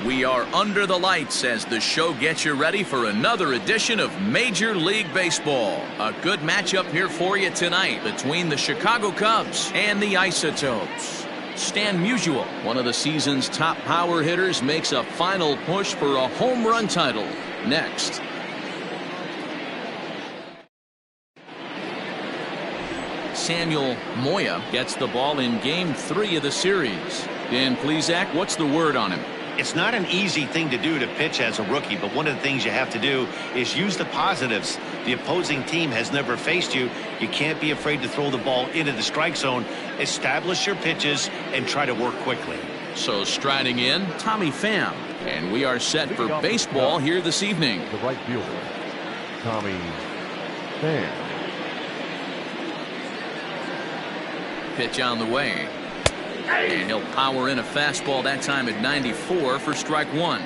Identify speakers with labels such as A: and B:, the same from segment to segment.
A: We are under the lights as the show gets you ready for another edition of Major League Baseball. A good matchup here for you tonight between the Chicago Cubs and the Isotopes. Stan Musial, one of the season's top power hitters, makes a final push for a home run title. Next. Samuel Moya gets the ball in Game 3 of the series. Dan Plesac, what's the word on him?
B: It's not an easy thing to do to pitch as a rookie, but one of the things you have to do is use the positives. The opposing team has never faced you. You can't be afraid to throw the ball into the strike zone. Establish your pitches and try to work quickly.
A: So striding in, Tommy Pham. And we are set for baseball here this evening.
C: The right fielder, Tommy Pham.
A: Pitch on the way. And he'll power in a fastball that time at 94 for strike one.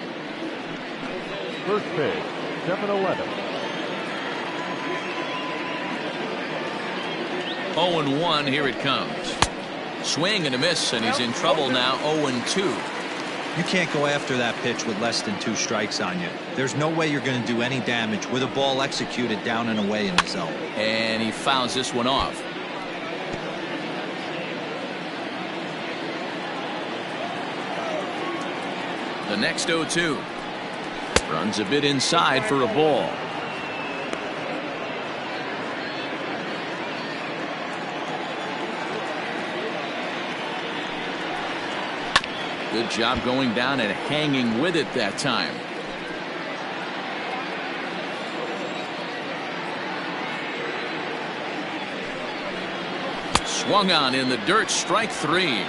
C: First pitch, 7-11.
A: 0-1, here it comes. Swing and a miss, and he's in trouble now. 0-2.
D: You can't go after that pitch with less than 2 strikes on you. There's no way you're going to do any damage with a ball executed down and away in the zone.
A: And he fouls this one off. The next 0-2. Runs a bit inside for a ball. Good job going down and hanging with it that time. Swung on in the dirt, strike 3.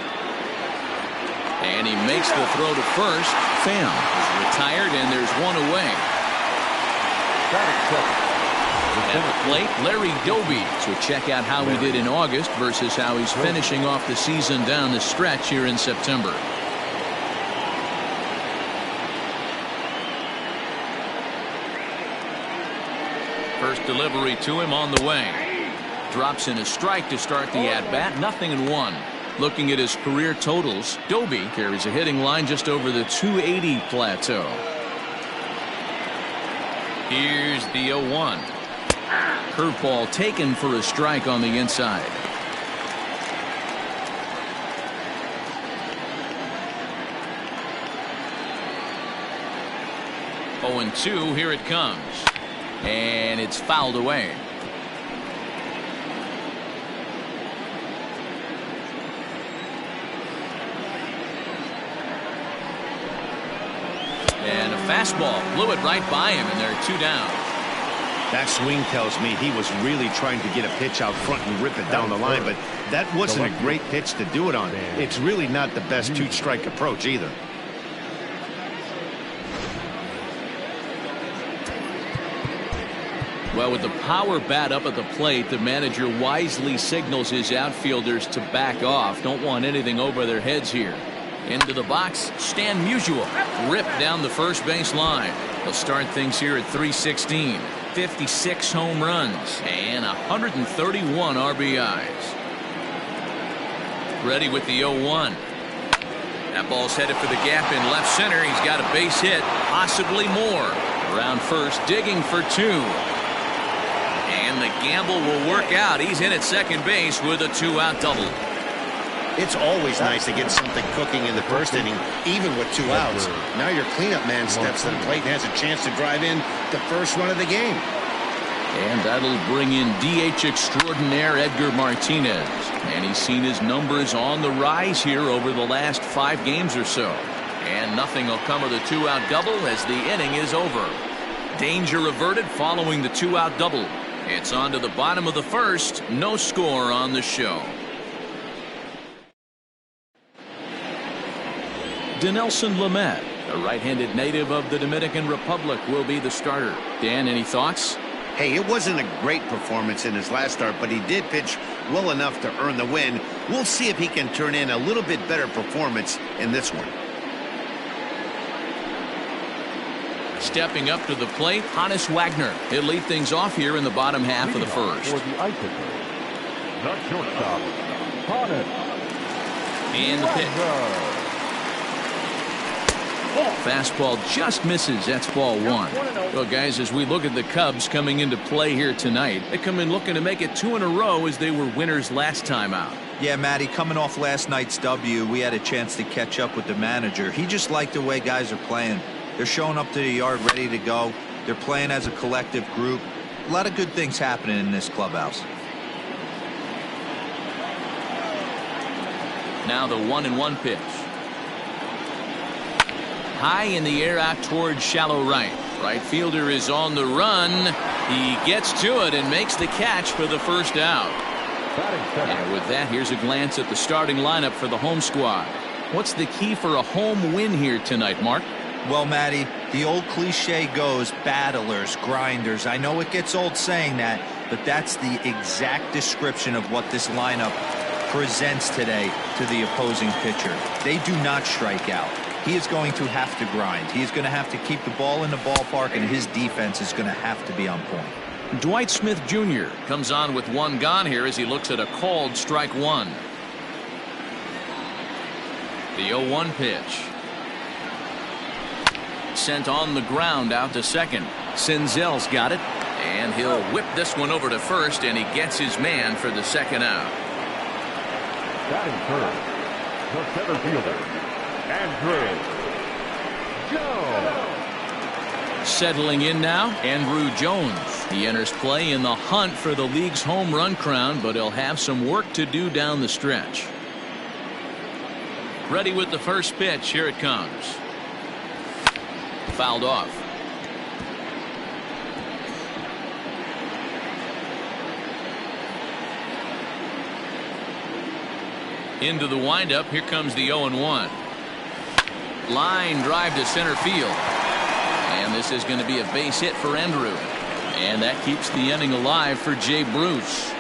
A: And he makes the throw to first. Pham is retired, and there's one away. At the plate, Larry Doby. So check out how he did in August versus how he's finishing off the season down the stretch here in September. First delivery to him on the way. Drops in a strike to start the at-bat. 0-1. Looking at his career totals, Doby carries a hitting line just over the 280 plateau. Here's the 0-1. Curveball taken for a strike on the inside. Oh, 0-2, here it comes. And it's fouled away. And a fastball blew it right by him, and there are 2 down.
B: That swing tells me he was really trying to get a pitch out front and rip it down the line, but that wasn't a great pitch to do it on. It's really not the best 2-strike approach either.
A: Well, with the power bat up at the plate, the manager wisely signals his outfielders to back off. Don't want anything over their heads here. Into the box, Stan Musial. Ripped down the first base line. They'll start things here at 316. 56 home runs and 131 RBIs. Ready with the 0-1. That ball's headed for the gap in left center. He's got a base hit, possibly more. Around first, digging for 2. And the gamble will work out. He's in at second base with a 2-out double.
B: It's always nice to get something cooking in the first inning, even with 2 outs. Now your cleanup man steps to the plate and has a chance to drive in the first run of the game.
A: And that'll bring in DH extraordinaire Edgar Martinez. And he's seen his numbers on the rise here over the last 5 games or so. And nothing will come of the 2-out double as the inning is over. Danger averted following the 2-out double. It's on to the bottom of the first. No score on the show. Dinelson Lamet, a right-handed native of the Dominican Republic, will be the starter. Dan, any thoughts?
B: Hey, it wasn't a great performance in his last start, but he did pitch well enough to earn the win. We'll see if he can turn in a little bit better performance in this one.
A: Stepping up to the plate, Hannes Wagner. He'll lead things off here in the bottom half of the first.
C: For the Isotopes, the shortstop, Hannes.
A: And the pitch. Fastball just misses. That's ball one. Well, guys, as we look at the Cubs coming into play here tonight, they come in looking to make it 2 in a row as they were winners last time out.
D: Yeah, Matty, coming off last night's W, we had a chance to catch up with the manager. He just liked the way guys are playing. They're showing up to the yard ready to go. They're playing as a collective group. A lot of good things happening in this clubhouse.
A: Now the 1-1 pitch. High in the air out towards shallow right. Right fielder is on the run. He gets to it and makes the catch for the first out. And with that, here's a glance at the starting lineup for the home squad. What's the key for a home win here tonight, Mark?
D: Well, Matty, the old cliche goes battlers, grinders. I know it gets old saying that, but that's the exact description of what this lineup presents today to the opposing pitcher. They do not strike out. He is going to have to grind. He is going to have to keep the ball in the ballpark, and his defense is going to have to be on point.
A: Dwight Smith Jr. comes on with one gone here as he looks at a called strike one. The 0-1 pitch. Sent on the ground out to second. Senzel's got it, and he'll whip this one over to first, and he gets his man for the second out.
C: Batting first, the center fielder, Andrew Jones.
A: Settling in now, Andrew Jones. He enters play in the hunt for the league's home run crown, but he'll have some work to do down the stretch. Ready with the first pitch. Here it comes. Fouled off. Into the windup. Here comes the 0-1. Line drive to center field. And this is going to be a base hit for Andrew. And that keeps the inning alive for Jay Bruce.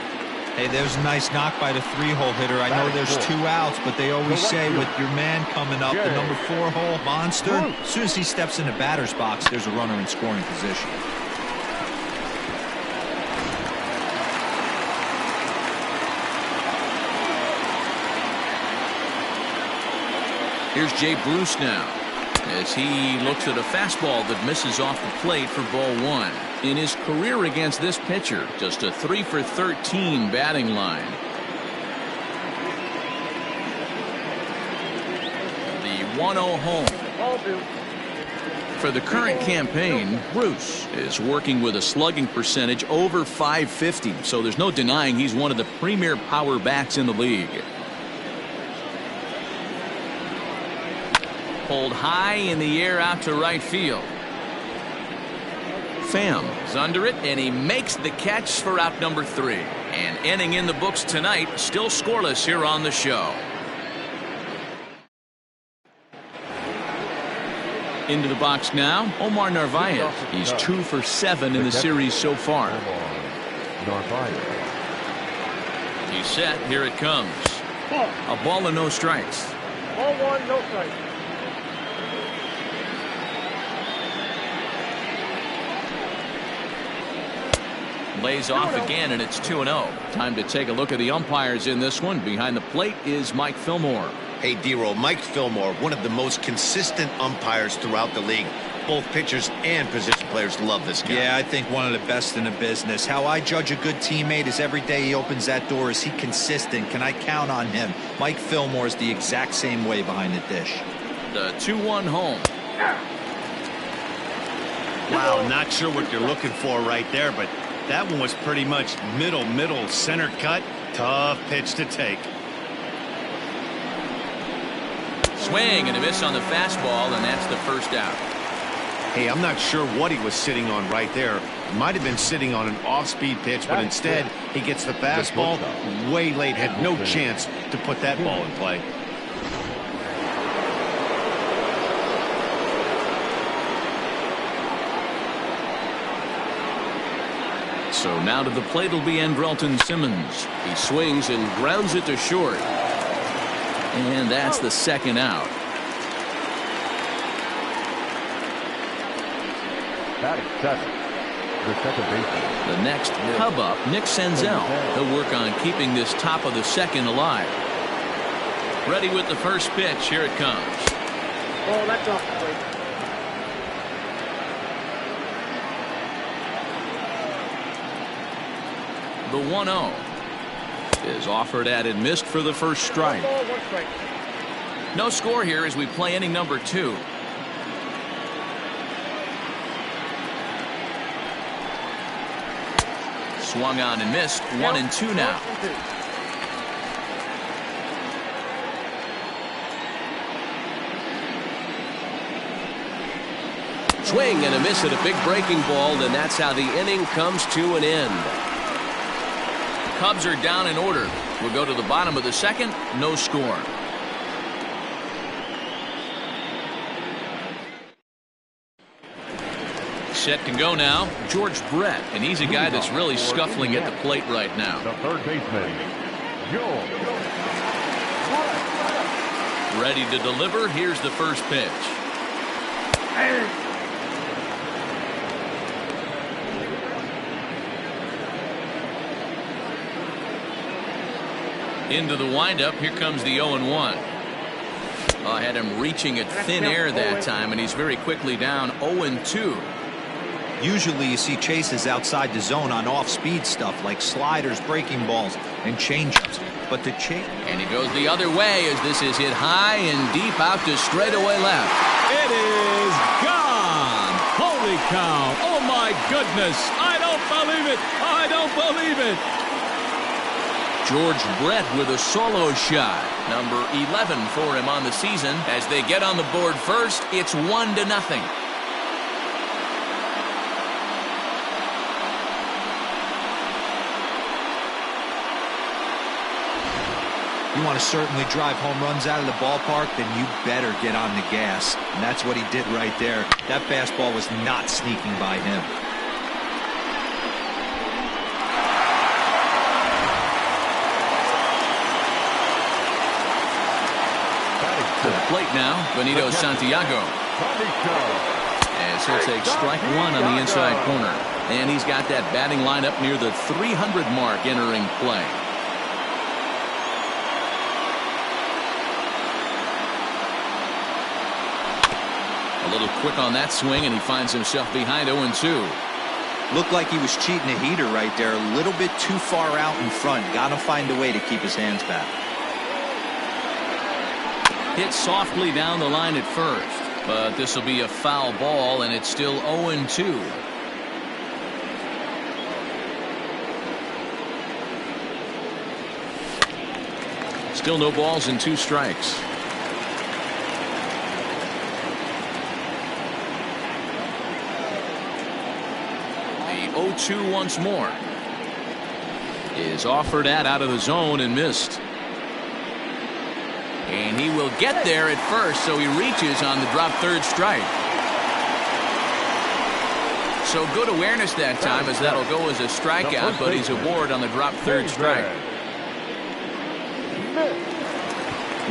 D: Hey, there's a nice knock by the 3-hole hitter. I know there's 2 outs, but they always say with your man coming up, the number 4-hole monster, as soon as he steps in the batter's box, there's a runner in scoring position.
A: Here's Jay Bruce now as he looks at a fastball that misses off the plate for ball one. In his career against this pitcher, just a 3 for 13 batting line. The 1-0 home. For the current campaign, Bruce is working with a slugging percentage over .550, so there's no denying he's one of the premier power bats in the league. Pulled high in the air out to right field. Pham is under it, and he makes the catch for out number 3. And inning in the books tonight, still scoreless here on the show. Into the box now, Omar Narvaez. He's 2 for 7 in the series so far. He's set. Here it comes. A ball and no strikes.
E: Ball 1, no strikes.
A: Lays off again, and it's 2-0. Time to take a look at the umpires in this one. Behind the plate is Mike Fillmore.
B: Hey, D-Roll, Mike Fillmore, one of the most consistent umpires throughout the league. Both pitchers and position players love this guy.
D: Yeah, I think one of the best in the business. How I judge a good teammate is every day he opens that door. Is he consistent? Can I count on him? Mike Fillmore is the exact same way behind the dish.
A: The 2-1 home.
B: Wow, not sure what you're looking for right there, but that one was pretty much middle center cut. Tough pitch to take.
A: Swing and a miss on the fastball, and that's the first out.
B: Hey, I'm not sure what he was sitting on right there. Might have been sitting on an off-speed pitch, but instead he gets the fastball way late. Had no chance to put that ball in play.
A: So now to the plate will be Andrelton Simmons. He swings and grounds it to short. And that's the second out.
C: Batting second, the second baseman.
A: The next Cub up, Nick Senzel. He'll work on keeping this top of the second alive. Ready with the first pitch. Here it comes.
E: Oh, that's off the plate.
A: The 1-0 is offered at and missed for the first strike. No score here as we play inning number 2. Swung on and missed. 1-2 now.
E: Swing and a miss at a big breaking ball, and that's how the inning comes to an end.
A: Cubs are down in order. We'll go to the bottom of the second. No score. Set to go now. George Brett, and he's a guy that's really scuffling at the plate right now.
C: The third baseman, George.
A: Ready to deliver. Here's the first pitch. Into the windup. Here comes the 0-1. Had him reaching at thin air that time, and he's very quickly down 0-2.
D: Usually you see chases outside the zone on off-speed stuff like sliders, breaking balls, and changeups. But the chase...
A: And he goes the other way as this is hit high and deep out to straightaway left.
F: It is gone. Holy cow. Oh, my goodness. I don't believe it. I don't believe it.
A: George Brett with a solo shot. Number 11 for him on the season. As they get on the board first, it's 1-0.
D: You want to certainly drive home runs out of the ballpark, then you better get on the gas. And that's what he did right there. That fastball was not sneaking by him.
A: To the plate now, Benito Santiago. As he'll take strike 1 on the inside corner. And he's got that batting lineup near the 300 mark entering play. A little quick on that swing, and he finds himself behind 0-2.
D: Looked like he was cheating a heater right there. A little bit too far out in front. Got to find a way to keep his hands back.
A: Hit softly down the line at first, but this will be a foul ball, and it's still 0-2. Still no balls and 2 strikes. The 0-2 once more is offered at out of the zone and missed. And he will get there at first, so he reaches on the drop third strike. So good awareness that time, as that'll go as a strikeout, but he's aboard on the drop third strike.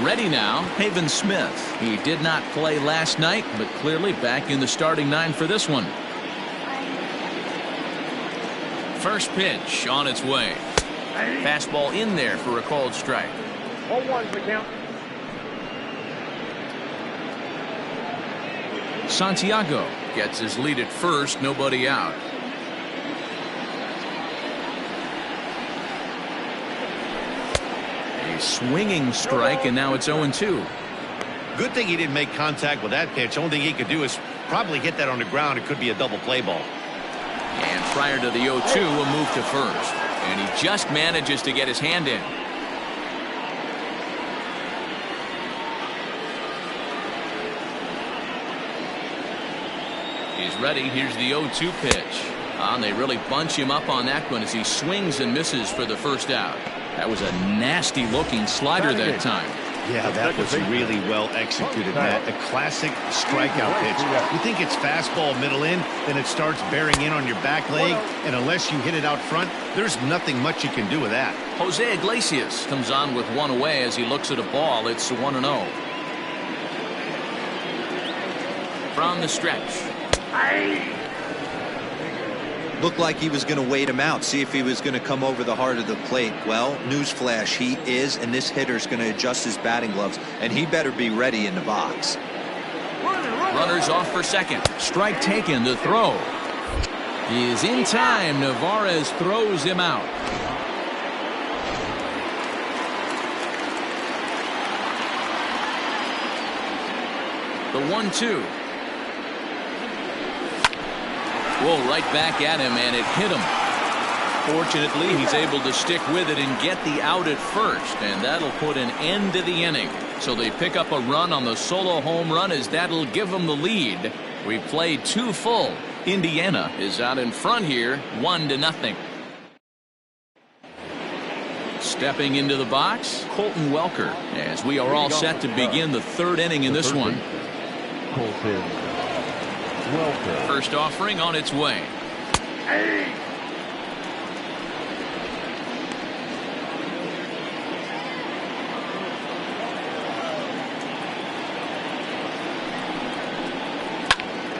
A: Ready now, Haven Smith. He did not play last night, but clearly back in the starting 9 for this one. First pitch on its way. Fastball in there for a called strike.
G: 0-1 the count.
A: Santiago gets his lead at first, nobody out. A swinging strike, and now it's 0-2.
B: Good thing he didn't make contact with that pitch. Only thing he could do is probably hit that on the ground. It could be a double play ball.
A: And prior to the 0-2, a move to first. And he just manages to get his hand in. He's ready. Here's the 0-2 pitch. And they really bunch him up on that one as he swings and misses for the first out. That was a nasty looking slider that time.
B: Yeah, that was really well executed, Matt. A classic strikeout pitch. You think it's fastball middle in, then it starts bearing in on your back leg, and unless you hit it out front, there's nothing much you can do with that.
A: Jose Iglesias comes on with one away as he looks at a ball. It's 1-0. From the stretch.
D: Looked like he was going to wait him out, see if he was going to come over the heart of the plate. Well, newsflash, he is, and this hitter's going to adjust his batting gloves, and he better be ready in the box.
A: Runners off for second. Strike taken. The throw is in time. Navarez throws him out. The 1-2. Whoa, right back at him, and it hit him. Fortunately, he's able to stick with it and get the out at first, and that'll put an end to the inning. So they pick up a run on the solo home run, as that'll give them the lead. We've played 2 full. Indiana is out in front here, 1-0. Stepping into the box, Colton Welker, as we are all set to begin the 3rd inning in this one.
C: Colton Welker.
A: First offering on its way.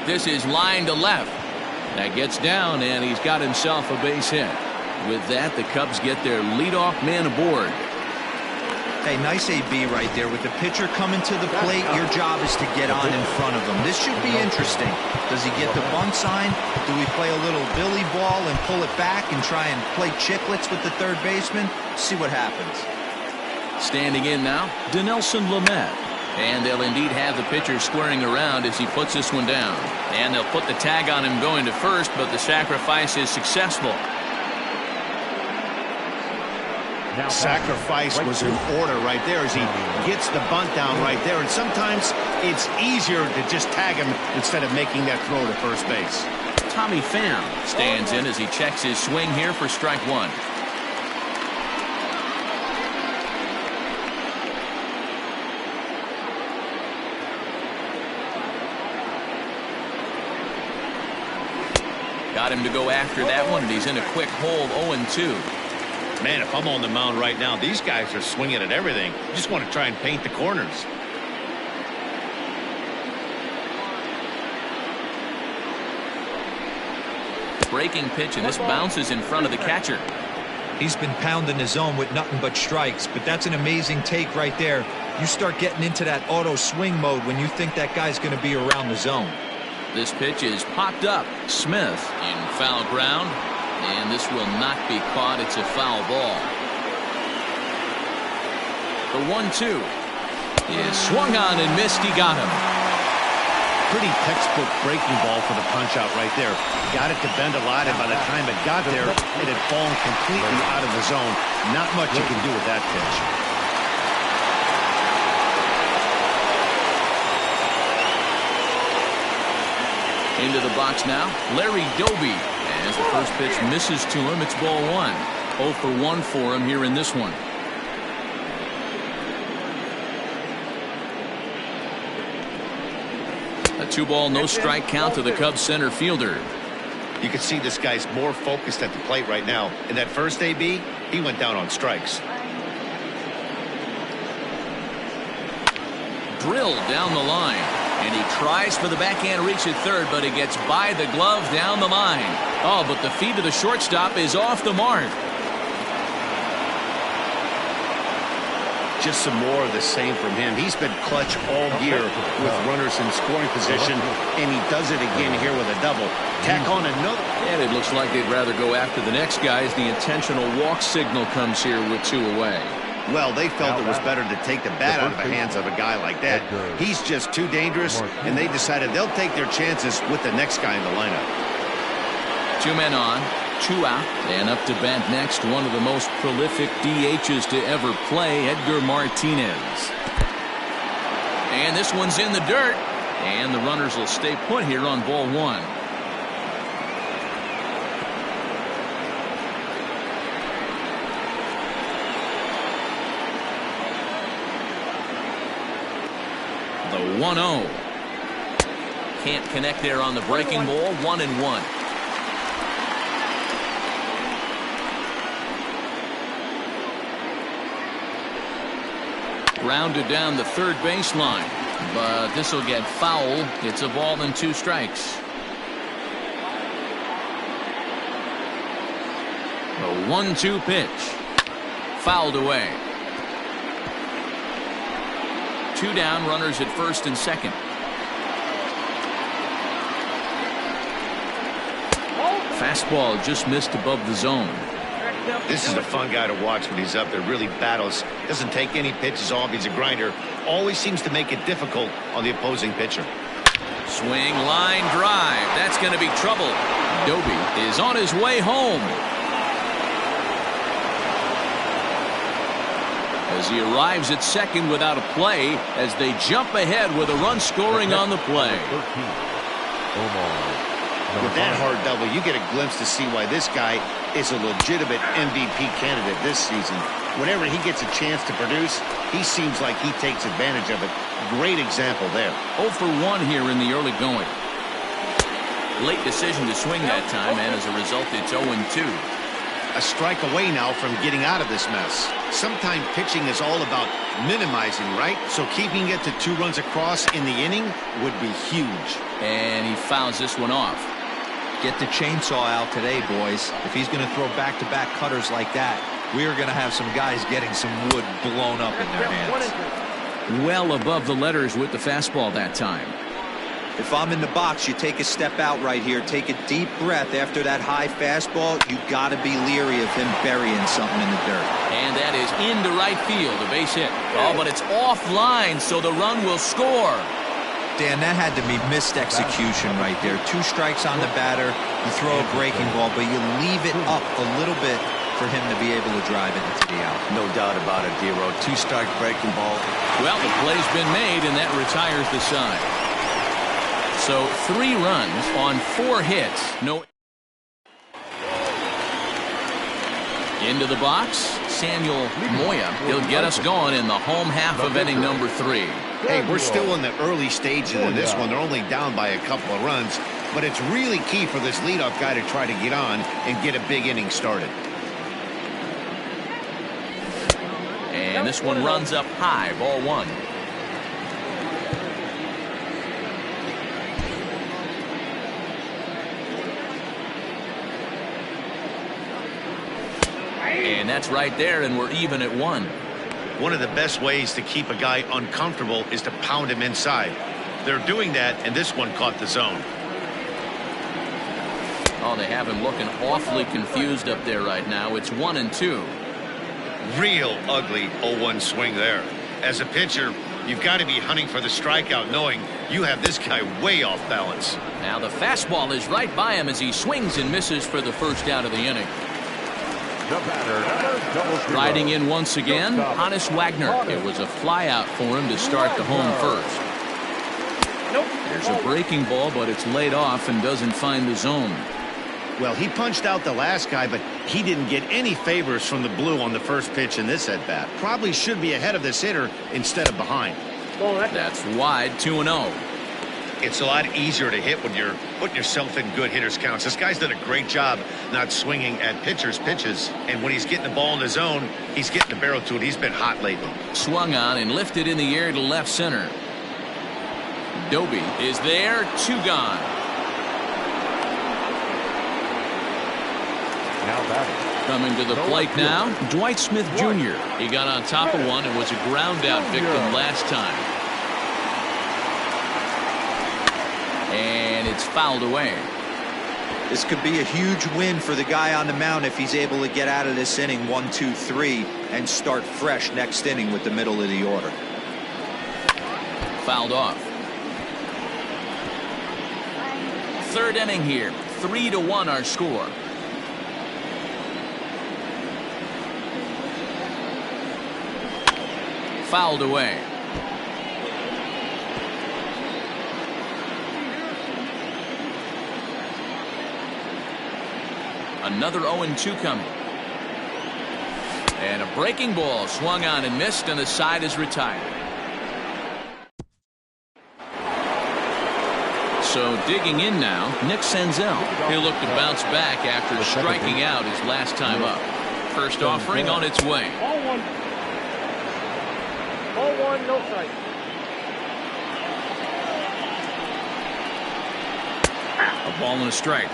A: This is line to left. That gets down, and he's got himself a base hit. With that, the Cubs get their leadoff man aboard.
D: Hey, nice AB right there. With the pitcher coming to the plate, your job is to get on in front of him. This should be interesting. Does he get the bunt sign? Do we play a little Billy ball and pull it back and try and play chicklets with the third baseman? See what happens.
A: Standing in now, Dinelson Lamet. And they'll indeed have the pitcher squaring around as he puts this one down. And they'll put the tag on him going to first, but the sacrifice is successful.
B: Sacrifice was in order right there as he gets the bunt down right there. And sometimes it's easier to just tag him instead of making that throw to first base.
A: Tommy Pham stands in as he checks his swing here for strike 1. Got him to go after that one, and he's in a quick hole, 0-2.
B: Man, if I'm on the mound right now, these guys are swinging at everything. Just want to try and paint the corners.
A: Breaking pitch, and this bounces in front of the catcher.
D: He's been pounding the zone with nothing but strikes, but that's an amazing take right there. You start getting into that auto swing mode when you think that guy's going to be around the zone.
A: This pitch is popped up. Smith in foul ground, and this will not be caught. It's a foul ball. The 1-2 is swung on and missed. He got him.
B: Pretty textbook breaking ball for the punch out right there. Got it to bend a lot, and by the time it got there, it had fallen completely out of the zone. Not much you can do with that pitch.
A: Into the box now, Larry Doby. As the first pitch misses to him, it's ball 1. 0 for 1 for him here in this one. A 2-ball, no strike count to the Cubs center fielder.
B: You can see this guy's more focused at the plate right now. In that first AB, he went down on strikes.
A: Drilled down the line. And he tries for the backhand reach at third, but he gets by the glove down the line. Oh, but the feed to the shortstop is off the mark.
B: Just some more of the same from him. He's been clutch all year with runners in scoring position, and he does it again here with a double. Tack on another.
A: And it looks like they'd rather go after the next guy as the intentional walk signal comes here with 2 away.
B: Well, they felt it was better to take the bat out of the hands of a guy like that. He's just too dangerous, and they decided they'll take their chances with the next guy in the lineup.
A: 2 men on, 2 out, and up to bat next, one of the most prolific DHs to ever play, Edgar Martinez. And this one's in the dirt, and the runners will stay put here on ball 1. The 1-0. Can't connect there on the breaking ball. 1-1. Grounded down the third baseline, but this will get foul. It's a ball and 2 strikes. The 1-2 pitch. Fouled away. 2 down, runners at first and second. Fastball just missed above the zone.
B: This is a fun guy to watch when he's up there. Really battles. Doesn't take any pitches off. He's a grinder. Always seems to make it difficult on the opposing pitcher.
A: Swing, line drive. That's going to be trouble. Doby is on his way home. As he arrives at second without a play, as they jump ahead with a run scoring on the play.
B: With that hard double, you get a glimpse to see why this guy is a legitimate MVP candidate this season. Whenever he gets a chance to produce, he seems like he takes advantage of it. Great example there.
A: 0 for 1 here in the early going. Late decision to swing that time, and as a result, it's 0-2.
B: A strike away now from getting out of this mess. Sometimes pitching is all about minimizing, right? So keeping it to 2 runs across in the inning would be huge.
A: And he fouls this one off.
D: Get the chainsaw out today, boys. If he's going to throw back-to-back cutters like that, we are going to have some guys getting some wood blown up in their hands.
A: Well above the letters with the fastball that time.
D: If I'm in the box, you take a step out right here. Take a deep breath after that high fastball. You got to be leery of him burying something in the dirt.
A: And that is into right field, a base hit. Oh, but it's offline, so the run will score.
D: Dan, that had to be missed execution right there. 2 strikes on the batter. You throw a breaking ball, but you leave it up a little bit for him to be able to drive it into the out.
B: No doubt about it, Dero. 2-strike breaking ball.
A: Well, the play's been made, and that retires the side. So 3 runs on 4 hits. No. Into the box, Samuel Moya. He'll get us going in the home half of inning number 3.
B: Hey, we're still in the early stages of this one. They're only down by a couple of runs, but it's really key for this leadoff guy to try to get on and get a big inning started.
A: And this one runs up high, ball 1. And that's right there, and we're even at 1.
B: One of the best ways to keep a guy uncomfortable is to pound him inside. They're doing that, and this one caught the zone.
A: Oh, they have him looking awfully confused up there right now. It's 1-2.
B: Real ugly 0-1 swing there. As a pitcher, you've got to be hunting for the strikeout, knowing you have this guy way off balance.
A: Now the fastball is right by him as he swings and misses for the first out of the inning. Riding in once again, Hannes Wagner. It was a fly out for him to start the home first. There's a breaking ball, but it's laid off and doesn't find the zone.
B: Well, he punched out the last guy, but he didn't get any favors from the blue on the first pitch in this at-bat. Probably should be ahead of this hitter instead of behind.
A: That's wide, 2-0.
B: It's a lot easier to hit when you're putting yourself in good hitters' counts. This guy's done a great job not swinging at pitchers' pitches. And when he's getting the ball in the zone, he's getting the barrel to it. He's been hot lately.
A: Swung on and lifted in the air to left center. Doby is there, 2 gone. Coming to the plate now, Dwight Smith Jr. He got on top of one and was a ground out victim last time. And it's fouled away.
D: This could be a huge win for the guy on the mound if he's able to get out of this inning 1, 2, 3 and start fresh next inning with the middle of the order.
A: Fouled off. 3rd inning here, 3-1 our score. Fouled away. Another 0-2 coming. And a breaking ball swung on and missed, and the side is retired. So digging in now, Nick Senzel. He'll look to bounce back after striking out his last time up. First offering on its way.
G: Ball 1. Ball 1, no strike.
A: A ball and a strike.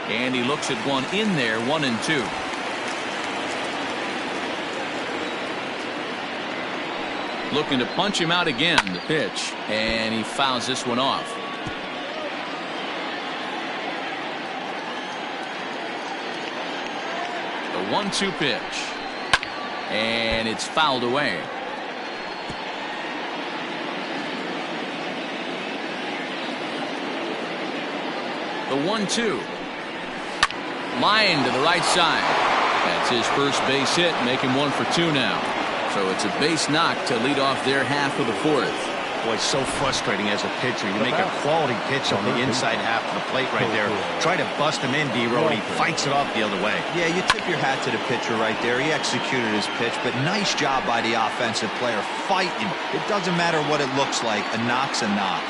A: And he looks at one in there, 1-2. Looking to punch him out again. The pitch, and he fouls this one off. The 1-2 pitch, and it's fouled away. The 1-2. Line to the right side. That's his first base hit, making 1 for 2 now. So it's a base knock to lead off their half of the fourth.
B: Boy, it's so frustrating as a pitcher. You make a quality pitch on the inside half of the plate right there. Try to bust him in, D-Row, and he fights it off the other way.
D: Yeah, you tip your hat to the pitcher right there. He executed his pitch, but nice job by the offensive player fighting. It doesn't matter what it looks like. A knock's a knock.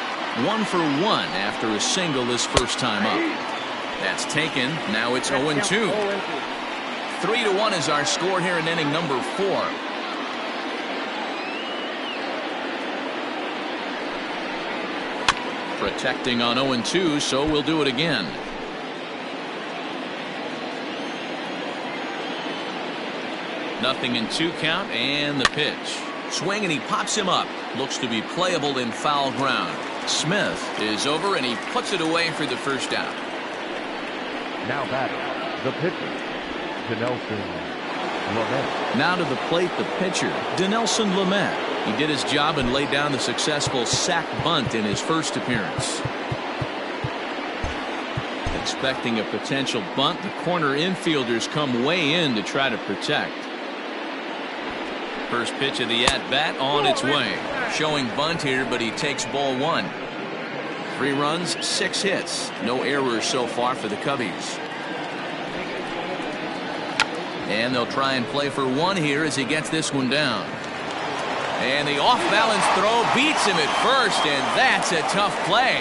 A: 1 for 1 after a single this first time up. That's taken. Now it's 0-2. 3-1 is our score here in inning number 4. Protecting on 0-2, so we'll do it again. Nothing in 2 count, and the pitch. Swing, and he pops him up. Looks to be playable in foul ground. Smith is over, and he puts it away for the first out.
C: Now batting, the pitcher, Dinelson, Lamet.
A: Now to the plate, the pitcher, Dinelson Lamet. He did his job and laid down the successful sac bunt in his first appearance. Expecting a potential bunt, the corner infielders come way in to try to protect. First pitch of the at-bat on its way. Showing bunt here, but he takes ball 1. 3 runs, 6 hits. No errors so far for the Cubbies. And they'll try and play for 1 here as he gets this one down. And the off-balance throw beats him at first, and that's a tough play.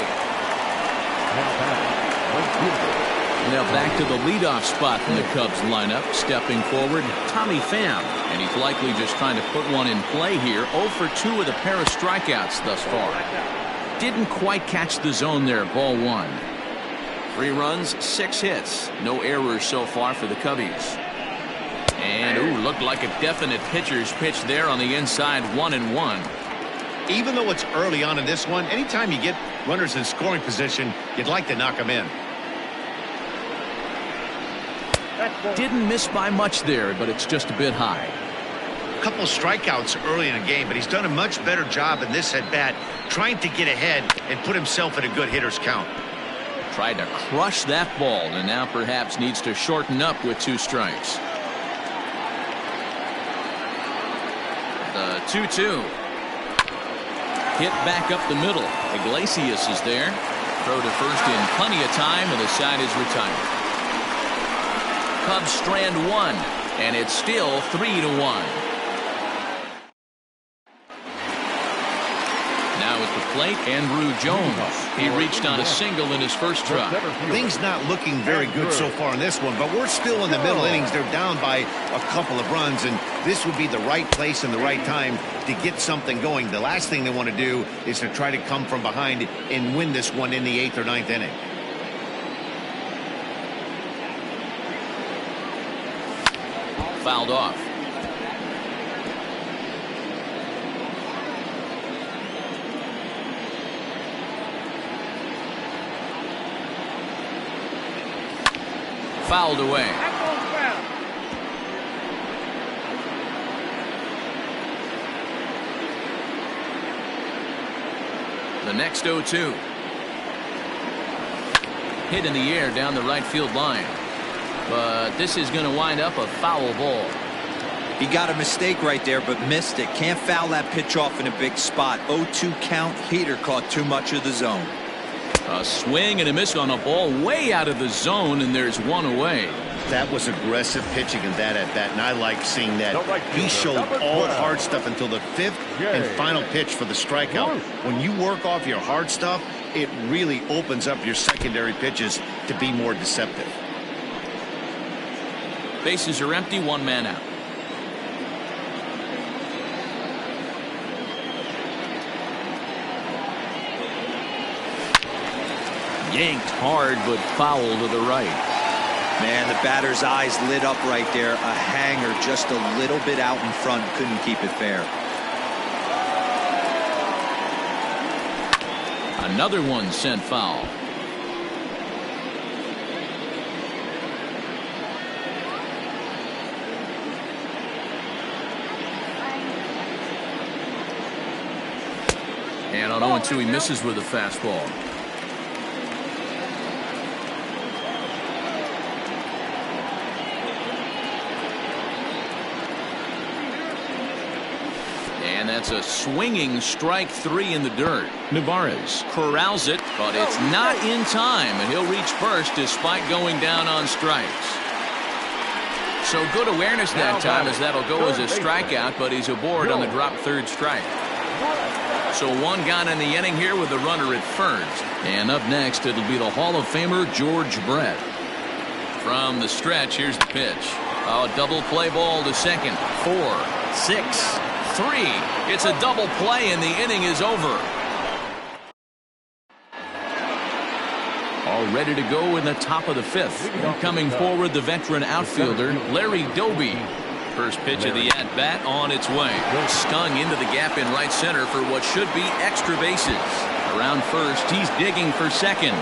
A: Now back to the leadoff spot in the Cubs lineup. Stepping forward, Tommy Pham. And he's likely just trying to put one in play here. 0 for 2 with a pair of strikeouts thus far. Didn't quite catch the zone there. Ball 1. 3 runs, 6 hits. No errors so far for the Cubbies. And looked like a definite pitcher's pitch there on the inside. 1-1.
B: Even though it's early on in this one, anytime you get runners in scoring position, you'd like to knock them in.
A: Didn't miss by much there, but it's just a bit high.
B: A couple of strikeouts early in the game, but he's done a much better job in this at-bat trying to get ahead and put himself in a good hitter's count.
A: Tried to crush that ball, and now perhaps needs to shorten up with 2 strikes. The 2-2. Hit back up the middle. Iglesias is there. Throw to first in plenty of time, and the side is retired. Cubs strand 1, and it's still 3-1. Now at the plate, Andrew Jones. He reached on a single in his first try.
B: Things not looking very good so far in this one, but we're still in the middle innings. They're down by a couple of runs, and this would be the right place and the right time to get something going. The last thing they want to do is to try to come from behind and win this one in the 8th or 9th inning.
A: Fouled off. Fouled away. The next 0-2. Hit in the air down the right field line. But this is going to wind up a foul ball.
D: He got a mistake right there, but missed it. Can't foul that pitch off in a big spot. 0-2 count. Heater caught too much of the zone.
A: A swing and a miss on a ball way out of the zone, and there's 1 away.
B: That was aggressive pitching in that at bat, and I like seeing that. He showed all hard stuff until the 5th and final pitch for the strikeout. When you work off your hard stuff, it really opens up your secondary pitches to be more deceptive.
A: Bases are empty, 1 man out. Yanked hard, but foul to the right.
D: Man, the batter's eyes lit up right there. A hanger just a little bit out in front. Couldn't keep it fair.
A: Another one sent foul. And on 0-2, he misses with a fastball. And that's a swinging strike 3 in the dirt. Navarez corrals it, but it's not in time, and he'll reach first despite going down on strikes. So good awareness that time, as that'll go as a strikeout, but he's aboard on the drop third strike. So one gone in the inning here with the runner at first. And up next, it'll be the Hall of Famer George Brett. From the stretch, here's the pitch. A double play ball to second. 4, 6, 3. It's a double play, and the inning is over. All ready to go in the top of the 5th. And coming forward, the veteran outfielder, Larry Doby. First pitch of the at-bat on its way. Stung into the gap in right center for what should be extra bases. Around first, he's digging for second.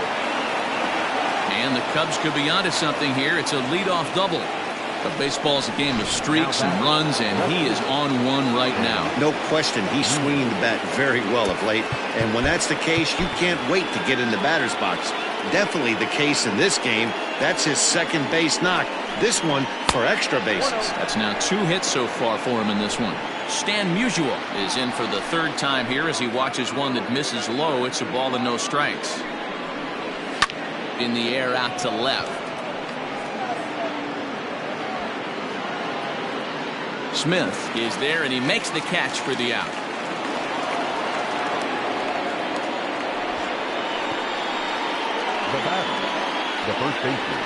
A: And the Cubs could be onto something here. It's a leadoff double. But baseball's a game of streaks and runs, and he is on one right now.
B: No question, he's swinging the bat very well of late. And when that's the case, you can't wait to get in the batter's box. Definitely the case in this game. That's his second base knock. This one for extra bases.
A: That's now 2 hits so far for him in this one. Stan Musial is in for the 3rd time here as he watches one that misses low. It's a ball and no strikes. In the air out to left. Smith is there, and he makes the catch for the out.
C: The batter, the first baseman,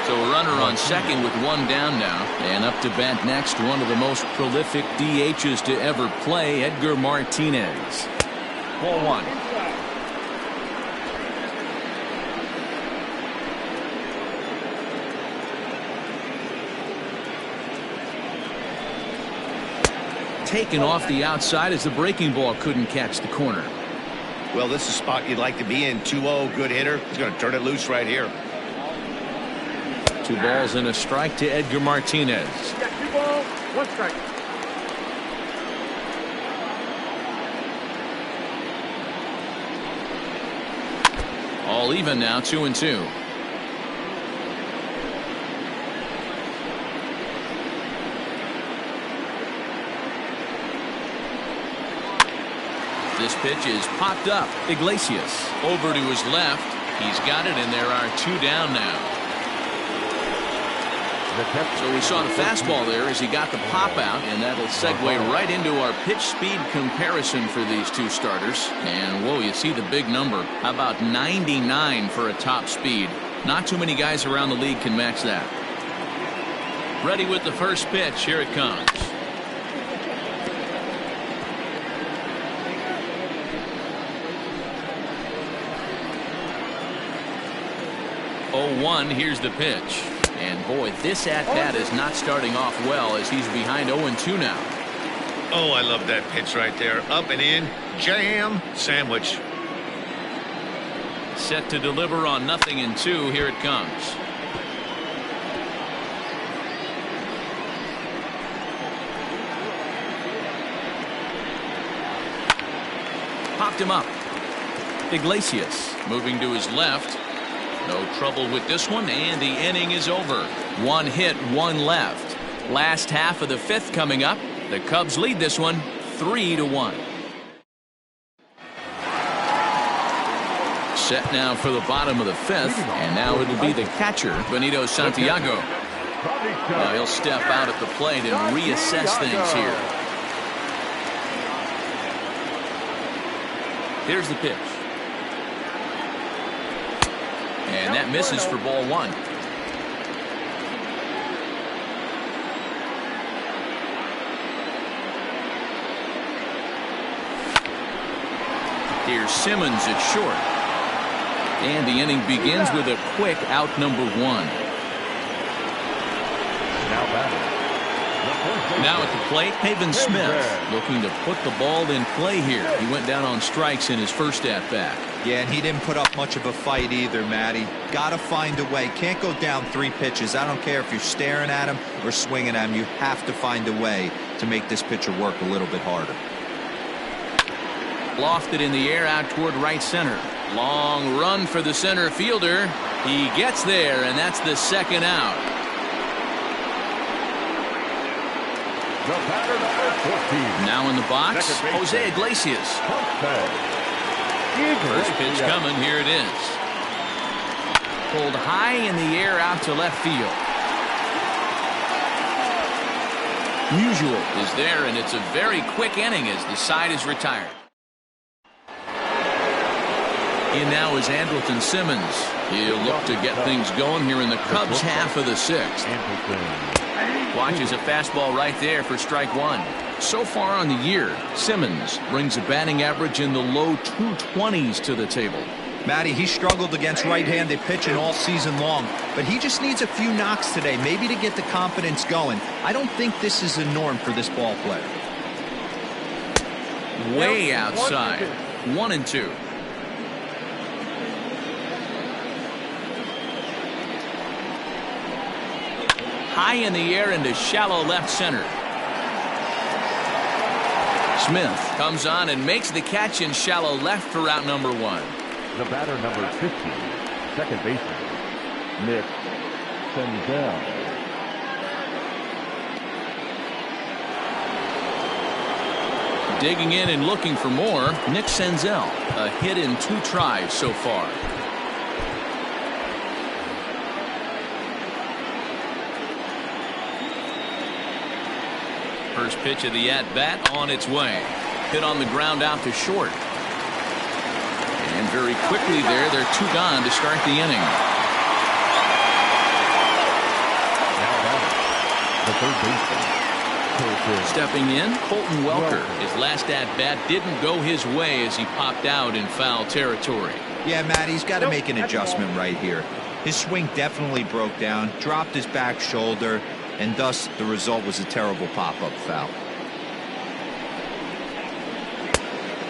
A: So a runner on second with one down now. And up to bat next, one of the most prolific DHs to ever play, Edgar Martinez. Ball 1. Taken off the outside as the breaking ball couldn't catch the corner.
B: Well, this is a spot you'd like to be in. 2-0, good hitter. He's going to turn it loose right here.
A: 2 balls and a strike to Edgar Martinez.
G: 2 balls, 1 strike.
A: All even now, 2-2. This pitch is popped up. Iglesias over to his left. He's got it, and there are 2 down now. So we saw the fastball there as he got the pop out, and that'll segue right into our pitch speed comparison for these 2 starters. And whoa, you see the big number. How about 99 for a top speed? Not too many guys around the league can match that. Ready with the first pitch. Here it comes. Here's the pitch. And boy, this at-bat is not starting off well as he's behind 0-2 now.
B: Oh, I love that pitch right there. Up and in, jam, sandwich.
A: Set to deliver on 0-2. Here it comes. Popped him up. Iglesias moving to his left. No trouble with this one, and the inning is over. 1 hit, 1 left. Last half of the 5th coming up. The Cubs lead this one 3-1. Set now for the bottom of the 5th, and now it'll be the catcher, Benito Santiago. Now he'll step out at the plate and reassess things here. Here's the pitch. And that misses for ball 1. Here's Simmons at short. And the inning begins with a quick out number 1.
C: Now batting, the first
A: Now at the plate, Haven Smith looking to put the ball in play here. He went down on strikes in his first at-bat.
D: Yeah, and he didn't put up much of a fight either, Matty. Got to find a way. Can't go down 3 pitches. I don't care if you're staring at him or swinging at him. You have to find a way to make this pitcher work a little bit harder.
A: Lofted in the air out toward right center. Long run for the center fielder. He gets there, and that's the second out.
C: The batter, number 15.
A: Now in the box, Jose Iglesias. First pitch coming. Here it is. Pulled high in the air out to left field. Usual is there, and it's a very quick inning as the side is retired. In now is Andrelton Simmons. He'll look to get things going here in the Cubs half of the 6th. Watches a fastball right there for strike 1. So far on the year, Simmons brings a batting average in the low 220s to the table.
D: Matty, he struggled against right-handed pitching all season long, but he just needs a few knocks today, maybe to get the confidence going. I don't think this is a norm for this ball player.
A: Way outside. 1-2. High in the air into shallow left center. Smith comes on and makes the catch in shallow left for out number 1.
C: The batter, number 15, second baseman, Nick Senzel.
A: Digging in and looking for more, Nick Senzel. A hit in 2 tries so far. First pitch of the at-bat on its way. Hit on the ground out to short. And very quickly there, they're 2 gone to start the inning.
C: Now batting, the third baseman,
A: Stepping in, Colton Welker. His last at-bat didn't go his way as he popped out in foul territory.
D: Yeah, Matt, he's got to make an adjustment right here. His swing definitely broke down, dropped his back shoulder, and thus the result was a terrible pop-up foul.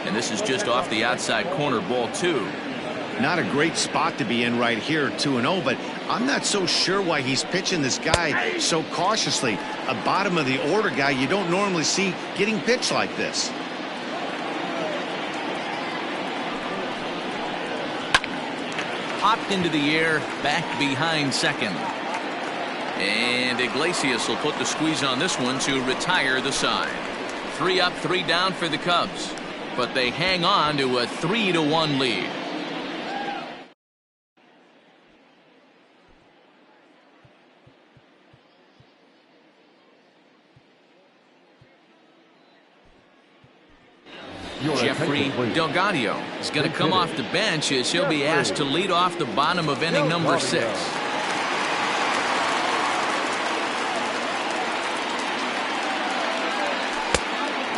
A: And this is just off the outside corner, ball 2.
B: Not a great spot to be in right here, 2-0, but I'm not so sure why he's pitching this guy so cautiously. A bottom of the order guy you don't normally see getting pitched like this.
A: Popped into the air, back behind second. And Iglesias will put the squeeze on this one to retire the side. 3 up, 3 down for the Cubs. But they hang on to a 3-1 lead. Jeffrey Delgadio is going to come off the bench as he'll be asked to lead off the bottom of inning number 6.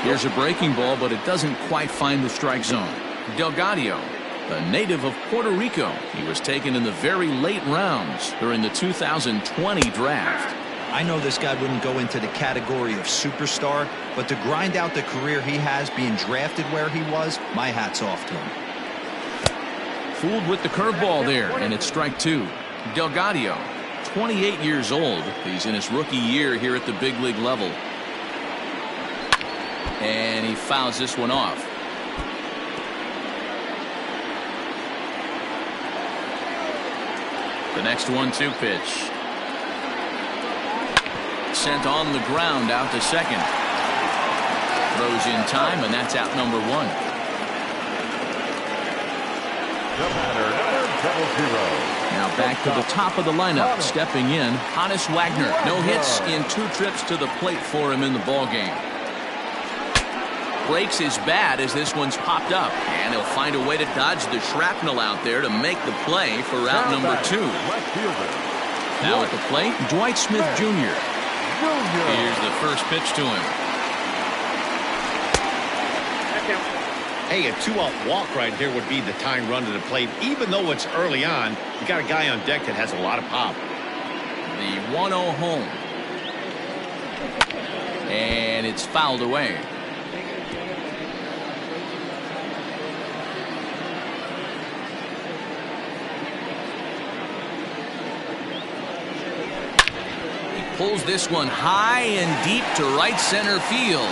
A: Here's a breaking ball, but it doesn't quite find the strike zone. Delgadio, a native of Puerto Rico. He was taken in the very late rounds during the 2020 draft.
D: I know this guy wouldn't go into the category of superstar, but to grind out the career he has being drafted where he was, my hat's off to him.
A: Fooled with the curveball there, and it's strike 2. Delgadio, 28 years old. He's in his rookie year here at the big league level. And he fouls this one off. The next 1-2 pitch. Sent on the ground out to second. Throws in time, and that's out number 1.
C: the batter, number 00.
A: Now back to the top of the lineup. Stepping in, Hannes Wagner. No hits in 2 trips to the plate for him in the ballgame. Breaks his bat as this one's popped up, and he'll find a way to dodge the shrapnel out there to make the play for route number 2. Now at the plate, Dwight Smith Jr. Here's the first pitch to him.
B: Hey, a 2-out walk right here would be the tying run to the plate. Even though it's early on, you got a guy on deck that has a lot of pop.
A: The 1-0 home. And it's fouled away. Pulls this one high and deep to right center field.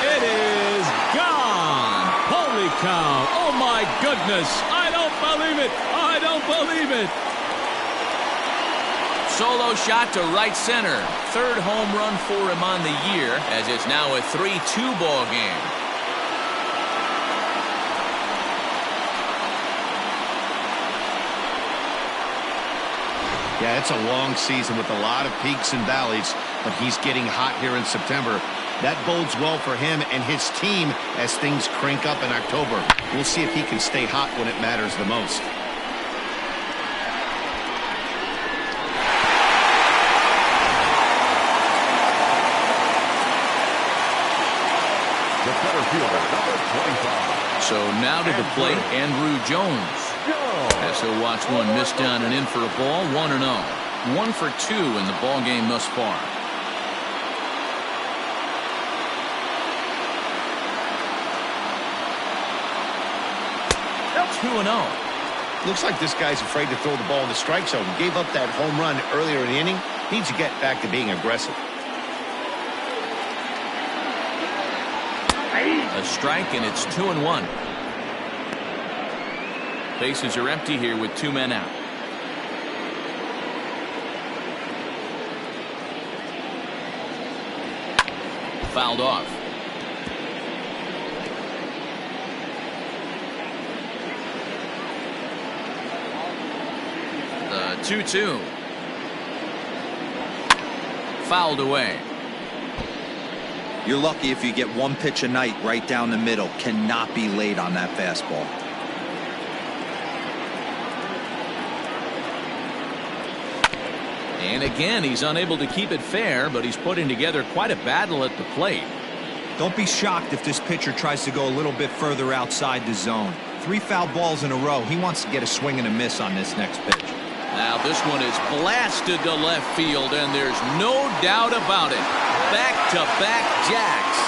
F: It is gone. Holy cow. Oh, my goodness. I don't believe it. I don't believe it.
A: Solo shot to right center. Third home run for him on the year, as it's now a 3-2 ball game.
B: Yeah, it's a long season with a lot of peaks and valleys, but he's getting hot here in September. That bodes well for him and his team as things crank up in October. We'll see if he can stay hot when it matters the most.
C: The center fielder, number 25.
A: So now to the plate, Andrew Jones. As he'll watch one miss down and in for a ball, 1-0. 1 for 2 in the ball game thus far. That's 2-0.
B: Looks like this guy's afraid to throw the ball in the strike zone. Gave up that home run earlier in the inning. Needs to get back to being aggressive.
A: A strike, and it's 2-1. Bases are empty here with 2 men out. Fouled off. The 2-2. Fouled away.
D: You're lucky if you get one pitch a night right down the middle. Cannot be late on that fastball.
A: And again, he's unable to keep it fair, but he's putting together quite a battle at the plate.
D: Don't be shocked if this pitcher tries to go a little bit further outside the zone. 3 foul balls in a row. He wants to get a swing and a miss on this next pitch.
A: Now this one is blasted to left field, and there's no doubt about it. Back-to-back jacks.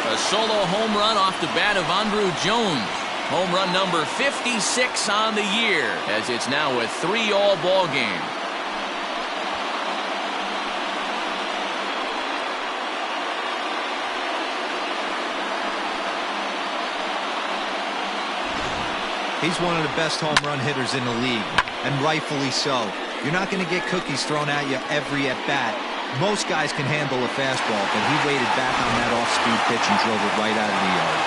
A: A solo home run off the bat of Andrew Jones. Home run number 56 on the year, as it's now a 3-all ball game.
D: He's one of the best home run hitters in the league, and rightfully so. You're not going to get cookies thrown at you every at-bat. Most guys can handle a fastball, but he waited back on that off-speed pitch and drove it right out of the yard.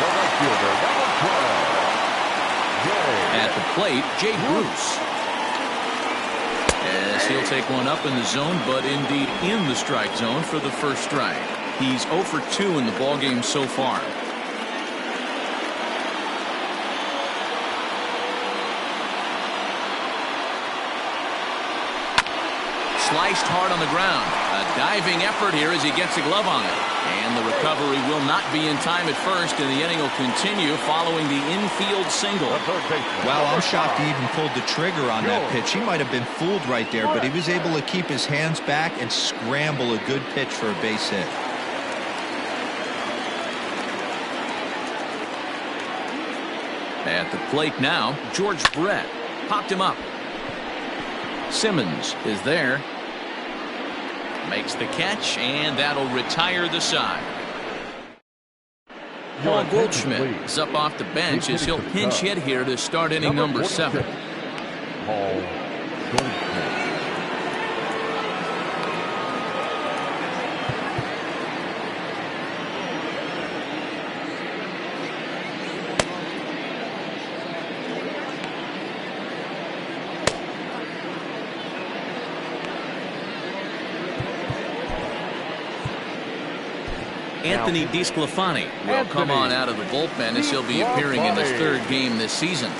C: The right fielder, number 12.
A: At the plate, Jay Bruce. As he'll take one up in the zone, but indeed in the strike zone for the first strike. He's 0 for 2 in the ballgame so far. Sliced hard on the ground. A diving effort here as he gets a glove on it. And the recovery will not be in time at first, and the inning will continue following the infield single.
D: Well, I'm shocked he even pulled the trigger on that pitch. He might have been fooled right there, but he was able to keep his hands back and scramble a good pitch for a base hit.
A: At the plate now, George Brett popped him up. Simmons is there. Makes the catch, and that'll retire the side. Paul Goldschmidt is up off the bench as he'll pinch hit here to start inning number 7.
C: Paul Goldschmidt.
A: Anthony DeSclafani will come on out of the bullpen as he'll be appearing in his 3rd game this season.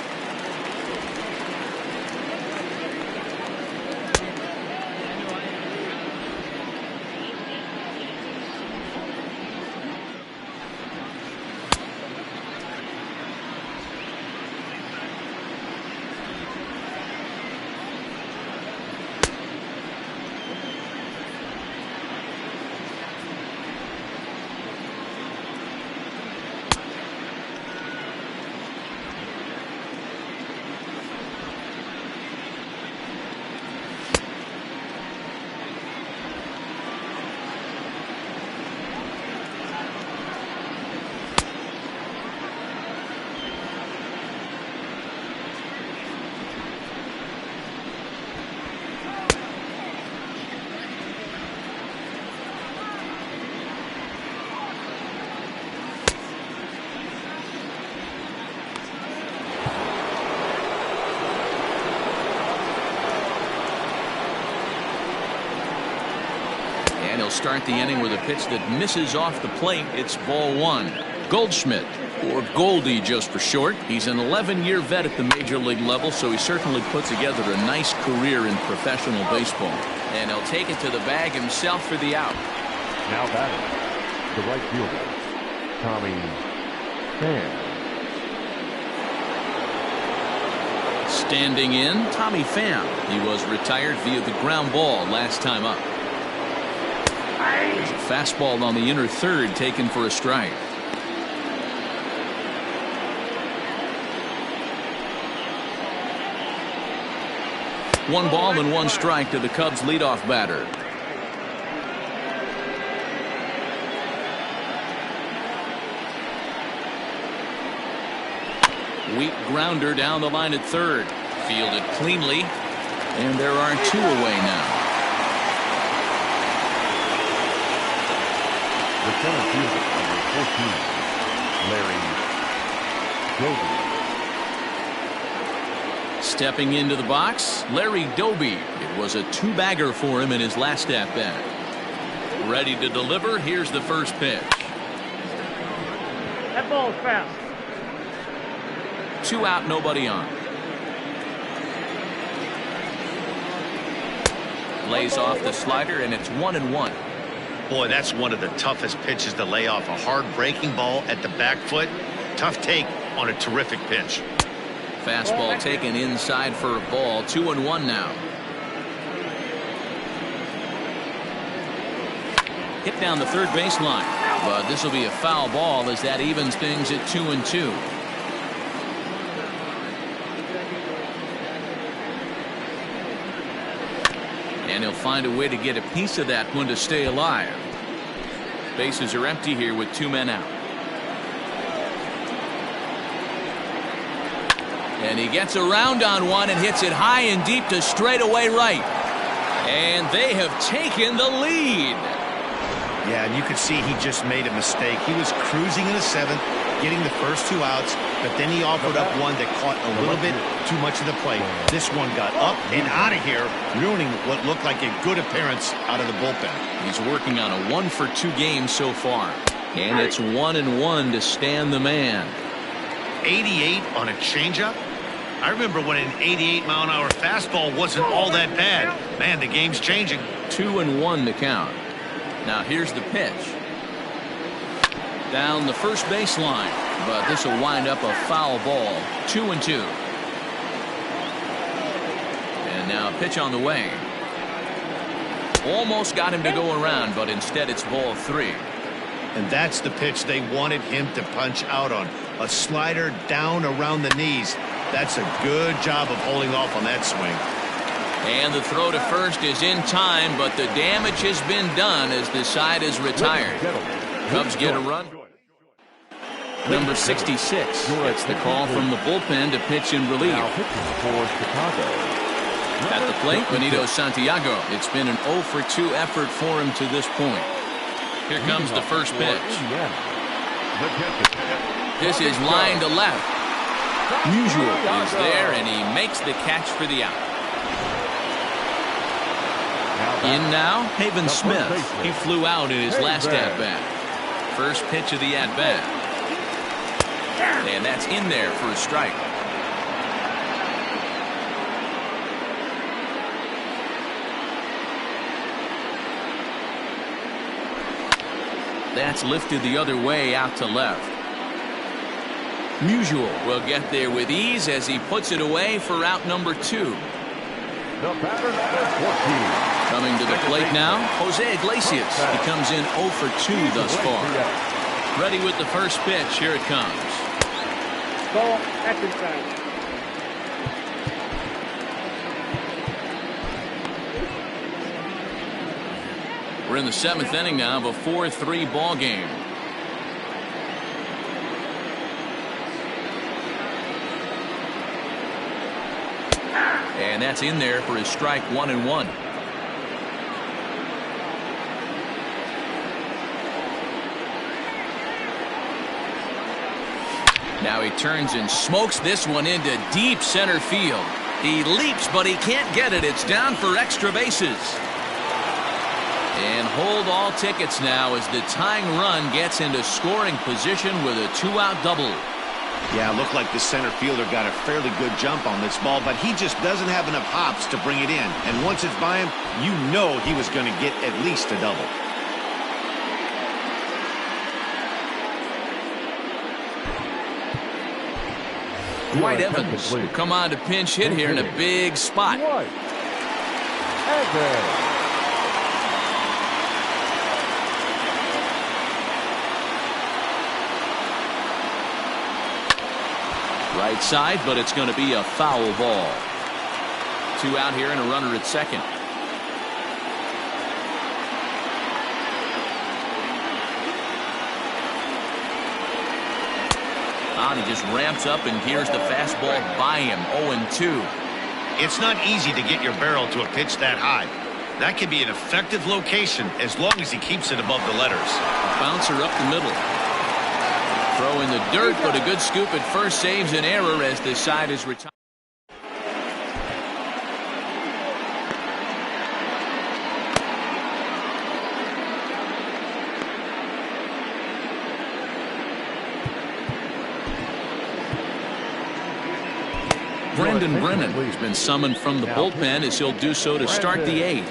A: start the inning with a pitch that misses off the plate. It's ball one. Goldschmidt, or Goldie just for short. He's an 11-year vet at the major league level, so he certainly put together a nice career in professional baseball. And he'll take it to the bag himself for the out.
C: Now batting, the right fielder, Tommy Pham.
A: Standing in, Tommy Pham. He was retired via the ground ball last time up. There's a fastball on the inner third taken for a strike. One ball and one strike to the Cubs leadoff batter. Weak grounder down the line at third. Fielded cleanly. And there are two away now.
C: The center fielder, number 14, Larry Doby.
A: Stepping into the box, Larry Doby. It was a two-bagger for him in his last at-bat. Ready to deliver. Here's the first pitch.
G: That ball is fast.
A: 2 out, nobody on. Lays off the slider, and it's 1-1.
B: Boy, that's one of the toughest pitches to lay off. A hard breaking ball at the back foot. Tough take on a terrific pitch.
A: Fastball taken inside for a ball. 2-1 now. Hit down the third baseline, but this will be a foul ball as that evens things at 2-2. And he'll find a way to get a piece of that one to stay alive. Bases are empty here with 2 men out. And he gets around on one and hits it high and deep to straightaway right. And they have taken the lead.
B: Yeah, and you could see he just made a mistake. He was cruising in the 7th, getting the first 2 outs, but then he offered up one that caught a little bit too much of the plate. This one got up and out of here, ruining what looked like a good appearance out of the bullpen.
A: He's working on a 1-for-2 game so far. And it's 1-1 to stand the man.
B: 88 on a changeup? I remember when an 88-mile-an-hour fastball wasn't all that bad. Man, the game's changing.
A: 2-1 to count. Now here's the pitch. Down the first baseline, but this will wind up a foul ball. 2-2. And now a pitch on the way. Almost got him to go around, but instead it's ball 3.
B: And that's the pitch they wanted him to punch out on. A slider down around the knees. That's a good job of holding off on that swing.
A: And the throw to first is in time, but the damage has been done as the side is retired. Cubs get a run. Number 66 gets the call from the bullpen to pitch in relief. At the plate, Benito Santiago. It's been an 0-for-2 effort for him to this point. Here comes the first pitch. This is line to left. Musial is there, and he makes the catch for the out. In now, Haven Smith. He flew out in his last at-bat. First pitch of the at-bat. And that's in there for a strike. That's lifted the other way out to left. Musial will get there with ease as he puts it away for out number 2. Coming to the plate now, Jose Iglesias. He comes in 0-for-2 thus far. Ready with the first pitch. Here it comes.
G: Ball, that's inside.
A: We're in the 7th inning now of a 4-3 ball game. And that's in there for his strike. 1-1. Now he turns and smokes this one into deep center field. He leaps, but he can't get it. It's down for extra bases. And hold all tickets now as the tying run gets into scoring position with a 2-out double.
B: Yeah, it looked like the center fielder got a fairly good jump on this ball, but he just doesn't have enough hops to bring it in. And once it's by him, you know he was going to get at least a double.
A: Dwight Evans will come on to pinch hit here in a big spot. Right side, but it's going to be a foul ball. 2 out here and a runner at second. He just ramps up, and here's the fastball by him. 0-2.
B: It's not easy to get your barrel to a pitch that high. That can be an effective location as long as he keeps it above the letters.
A: Bouncer up the middle. Throw in the dirt, but a good scoop at first saves an error as the side is retired. Brendan Brennan has been summoned from the bullpen as he'll do so to start the 8th.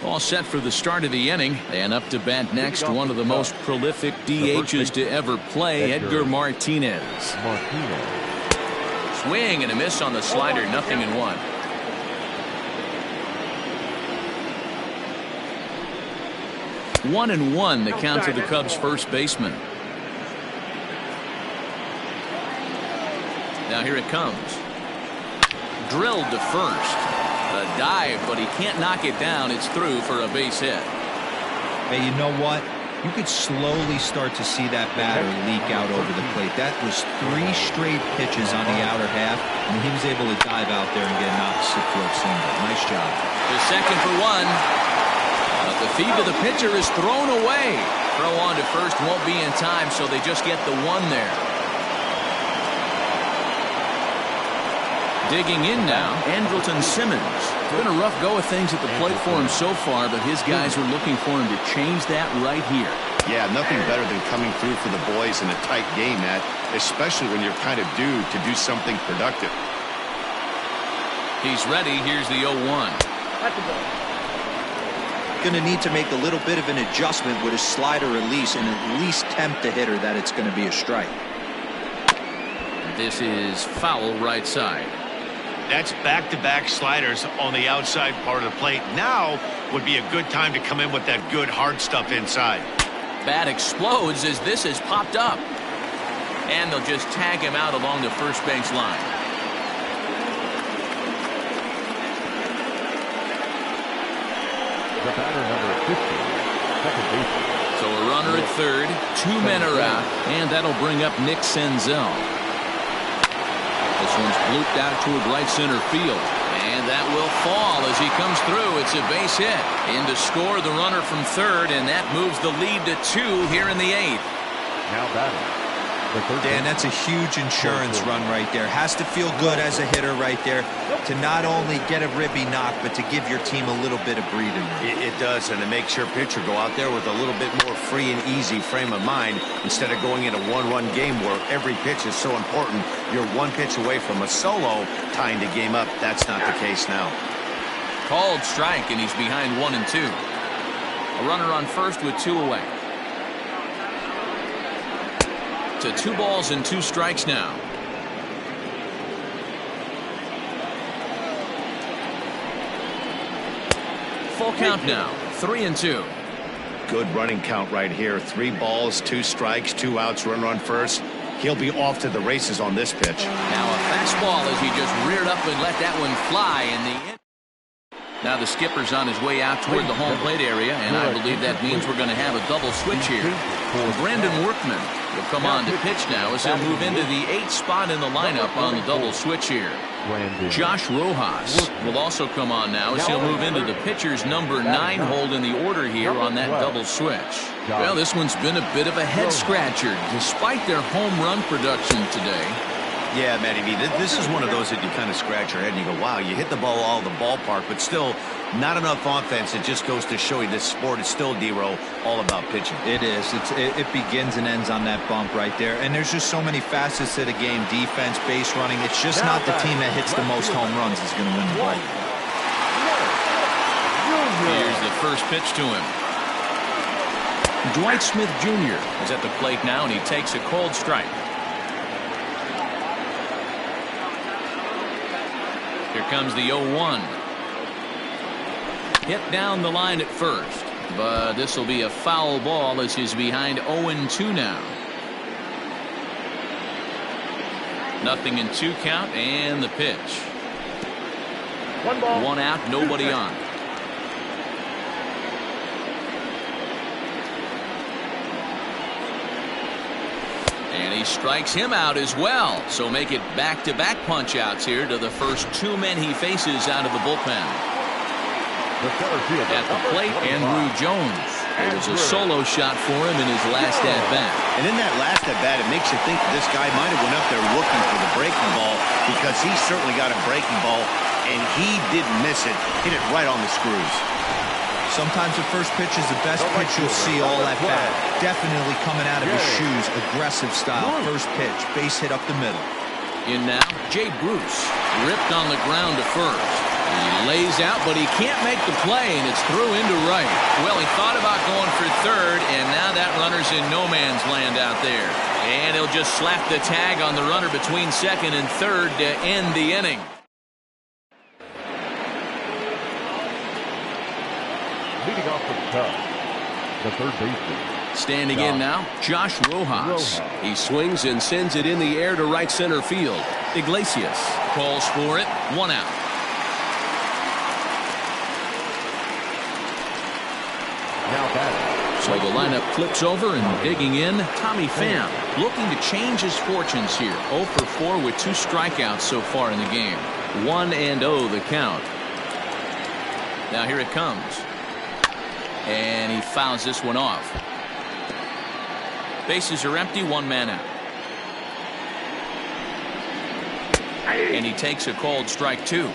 A: All set for the start of the inning, and up to bat next, one of the most prolific DHs to ever play, Edgar Martinez. Swing and a miss on the slider, 0-1. One and one, the count to the Cubs' first baseman. Now here it comes. Drilled to first. A dive, but he can't knock it down. It's through for a base hit.
D: Hey, you know what? You could slowly start to see that batter leak out over the plate. That was 3 straight pitches on the outer half, and he was able to dive out there and get an opposite field single. Nice job.
A: The second for one. But the feed to the pitcher is thrown away. Throw on to first won't be in time, so they just get the 1 there. Digging in now, Andrelton Simmons. It's been a rough go of things at the plate for him so far, but his guys are looking for him to change that right here.
B: Yeah, nothing better than coming through for the boys in a tight game, Matt, especially when you're kind of due to do something productive.
A: He's ready. Here's the 0-1.
D: Going to need to make a little bit of an adjustment with his slider release and at least tempt the hitter that it's going to be a strike.
A: This is foul right side.
B: That's back-to-back sliders on the outside part of the plate. Now would be a good time to come in with that good hard stuff inside.
A: Bat explodes as this has popped up. And they'll just tag him out along the first base line.
C: The batter, number 50, second baseman.
A: So a runner at third, 2 men are out, and that'll bring up Nick Senzel. This one's blooped out toward right center field. And that will fall as he comes through. It's a base hit. In to score the runner from third, and that moves the lead to 2 here in the 8th.
C: Now batting.
D: Dan, that's a huge insurance run right there. Has to feel good as a hitter right there to not only get a ribby knock, but to give your team a little bit of breathing room.
B: It does, and it makes your pitcher go out there with a little bit more free and easy frame of mind instead of going in a one-run game where every pitch is so important. You're 1 pitch away from a solo tying the game up. That's not the case now.
A: Called strike, and he's behind 1-2. A runner on first with 2 away. To 2 balls and 2 strikes now. Full count now, 3-2.
B: Good running count right here. 3 balls, 2 strikes, 2 outs, runner on first. He'll be off to the races on this pitch.
A: Now a fastball as he just reared up and let that one fly in the. Now the skipper's on his way out toward the home plate area, and I believe that means we're going to have a double switch here. Brandon Workman will come on to pitch now as he'll move into the 8th spot in the lineup on the double switch here. Josh Rojas will also come on now as he'll move into the pitcher's number 9 hold in the order here on that double switch. Well, this one's been a bit of a head scratcher despite their home run production today.
B: Yeah, Matty V, this is one of those that you kind of scratch your head and you go, wow, you hit the ball all of the ballpark, but still not enough offense. It just goes to show you this sport is still, D-Row, all about pitching.
D: It is. It begins and ends on that bump right there. And there's just so many facets to the game. Defense, base running. It's just not the team that hits the most home runs is going to win the ball.
A: Here's the first pitch to him. Dwight Smith Jr. is at the plate now, and he takes a cold strike. Here comes the 0-1. Hit down the line at first, but this will be a foul ball as he's behind 0-2 now. 0-2 count, and the pitch.
G: 1 ball.
A: 1 out, nobody on. And he strikes him out as well. So make it back-to-back punch-outs here to the first 2 men he faces out of the bullpen. At the plate, Andrew Jones. It was a solo shot for him in his last at-bat.
B: And in that last at-bat, it makes you think this guy might have went up there looking for the breaking ball, because he certainly got a breaking ball, and he didn't miss it. Hit it right on the screws.
D: Sometimes the first pitch is the best pitch you'll see all at bat. Definitely coming out of his shoes. Aggressive style. First pitch. Base hit up the middle.
A: In now, Jay Bruce. Ripped on the ground to first. He lays out, but he can't make the play, and it's through into right. Well, he thought about going for third, and now that runner's in no man's land out there. And he'll just slap the tag on the runner between second and third to end the inning.
C: Leading off the top, the third baseman.
A: Standing in now, Josh Rojas.
E: He swings and sends it in the air to right center field. Iglesias
A: Calls for it. 1 out.
C: Now batting.
A: So the lineup flips over, and digging in, Tommy Pham, looking to change his fortunes here. 0 for 4 with 2 strikeouts so far in the game. 1-0 the count. Now here it comes. And he fouls this one off. Bases are empty, 1 man out. And he takes a called strike 2.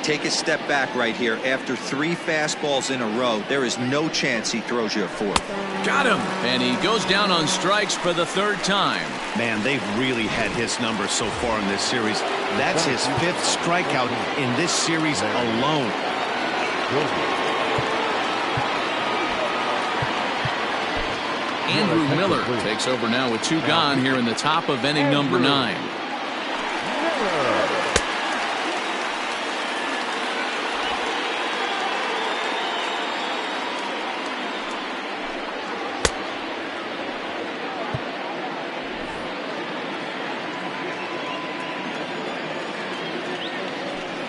D: Take a step back right here. After 3 fastballs in a row, there is no chance he throws you a 4th.
A: Got him. And he goes down on strikes for the 3rd time.
B: Man, they've really had his number so far in this series. That's his 5th strikeout in this series alone.
A: Andrew Miller takes over now with 2 gone here in the top of inning number 9.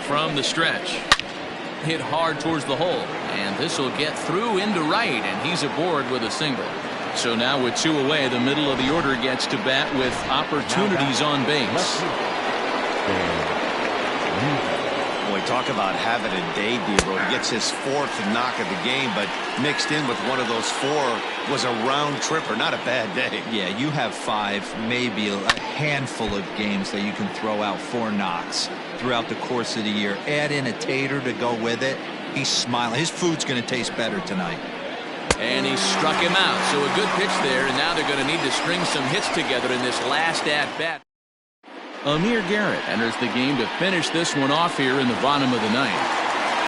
A: From the stretch. Hit hard towards the hole, and this will get through into right, and he's aboard with a single. So now with 2 away, the middle of the order gets to bat with opportunities on base.
B: Boy, talk about having a day, D-Row. He gets his 4th knock of the game, but mixed in with one of those 4 was a round tripper. Not a bad day.
D: Yeah, you have 5, maybe a handful of games that you can throw out 4 knocks throughout the course of the year. Add in a tater to go with it. He's smiling. His food's going to taste better tonight.
A: And he struck him out. So a good pitch there, and now they're going to need to string some hits together in this last at-bat. Amir Garrett enters the game to finish this one off here in the bottom of the 9th.